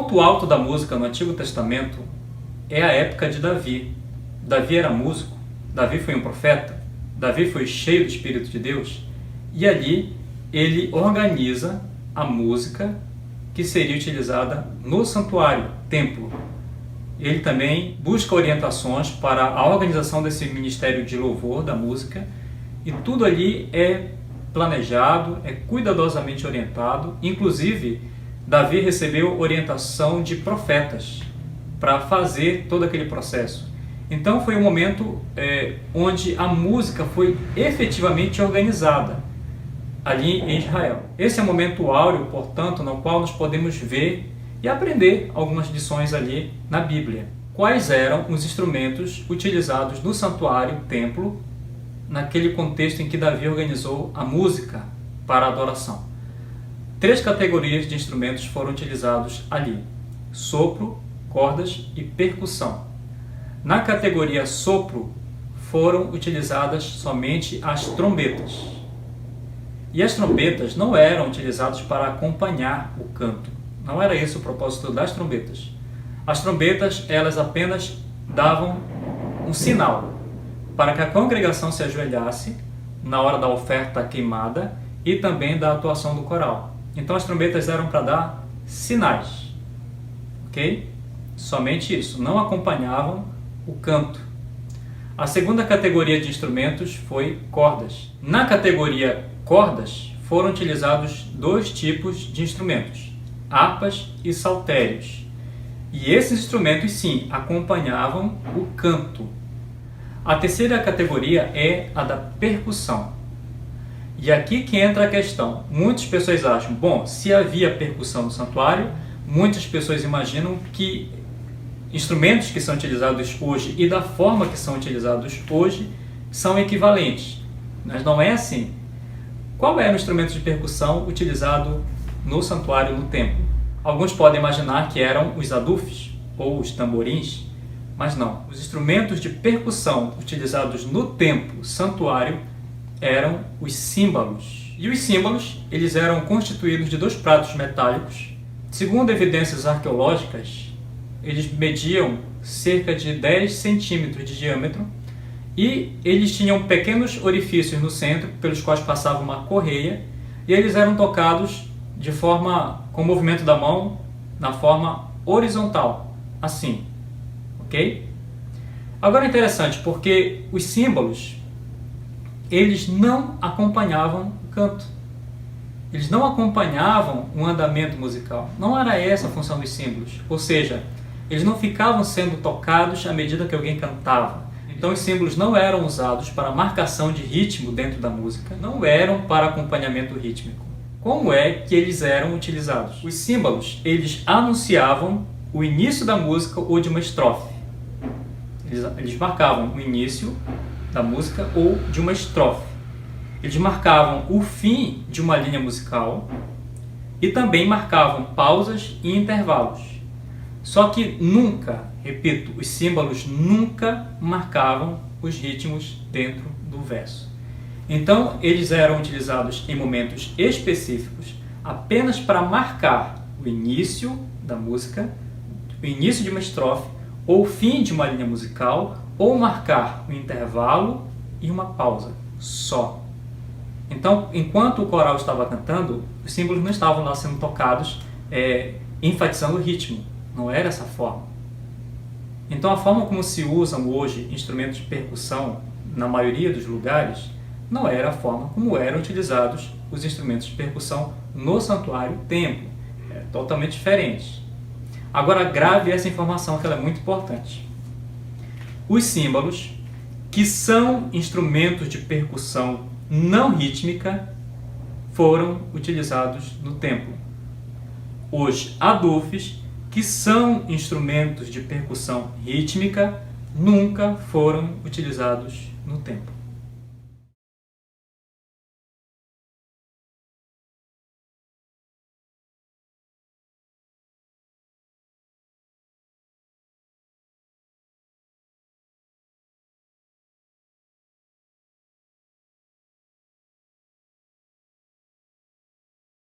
ponto alto da música no Antigo Testamento é a época de Davi. Davi era músico, Davi foi um profeta, Davi foi cheio do Espírito de Deus, e ali ele organiza a música que seria utilizada no santuário, templo. Ele também busca orientações para a organização desse ministério de louvor da música, e tudo ali é planejado, é cuidadosamente orientado. Inclusive, Davi recebeu orientação de profetas para fazer todo aquele processo. Então foi um momento onde a música foi efetivamente organizada ali em Israel. Esse é um momento áureo, portanto, no qual nós podemos ver e aprender algumas lições ali na Bíblia. Quais eram os instrumentos utilizados no santuário, templo, naquele contexto em que Davi organizou a música para a adoração? 3 categorias de instrumentos foram utilizados ali: sopro, cordas e percussão. Na categoria sopro foram utilizadas somente as trombetas. E as trombetas não eram utilizadas para acompanhar o canto. Não era esse o propósito das trombetas. As trombetas, elas apenas davam um sinal para que a congregação se ajoelhasse na hora da oferta queimada e também da atuação do coral. Então as trombetas eram para dar sinais, ok? Somente isso, não acompanhavam o canto. A segunda categoria de instrumentos foi cordas. Na categoria cordas foram utilizados 2 tipos de instrumentos: harpas e saltérios. E esses instrumentos, sim, acompanhavam o canto. A terceira categoria é a da percussão. E aqui que entra a questão. Muitas pessoas acham, bom, se havia percussão no santuário, muitas pessoas imaginam que instrumentos que são utilizados hoje e da forma que são utilizados hoje são equivalentes. Mas não é assim. Qual era o instrumento de percussão utilizado no santuário, no templo? Alguns podem imaginar que eram os adufes ou os tamborins, mas não. Os instrumentos de percussão utilizados no templo, santuário, eram os símbolos. E os símbolos, eles eram constituídos de 2 pratos metálicos. Segundo evidências arqueológicas, eles mediam cerca de 10 centímetros de diâmetro e eles tinham pequenos orifícios no centro pelos quais passava uma correia, e eles eram tocados de forma, com o movimento da mão, na forma horizontal, assim, ok? Agora é interessante porque os símbolos, eles não acompanhavam o canto. Eles não acompanhavam o andamento musical. Não era essa a função dos símbolos. Ou seja, eles não ficavam sendo tocados à medida que alguém cantava. Então os símbolos não eram usados para marcação de ritmo dentro da música, não eram para acompanhamento rítmico. Como é que eles eram utilizados? Os símbolos, eles anunciavam o início da música ou de uma estrofe. Eles marcavam o início da música ou de uma estrofe. Eles marcavam o fim de uma linha musical e também marcavam pausas e intervalos. Só que nunca, repito, os símbolos nunca marcavam os ritmos dentro do verso. Então, eles eram utilizados em momentos específicos apenas para marcar o início da música, o início de uma estrofe, ou o fim de uma linha musical, ou marcar um intervalo e uma pausa, só. Então, enquanto o coral estava cantando, os símbolos não estavam lá sendo tocados, enfatizando o ritmo. Não era essa forma. Então, a forma como se usam hoje instrumentos de percussão, na maioria dos lugares, não era a forma como eram utilizados os instrumentos de percussão no santuário templo. É totalmente diferente. Agora, grave essa informação, que ela é muito importante. Os símbolos, que são instrumentos de percussão não rítmica, foram utilizados no templo. Os adufes, que são instrumentos de percussão rítmica, nunca foram utilizados no templo.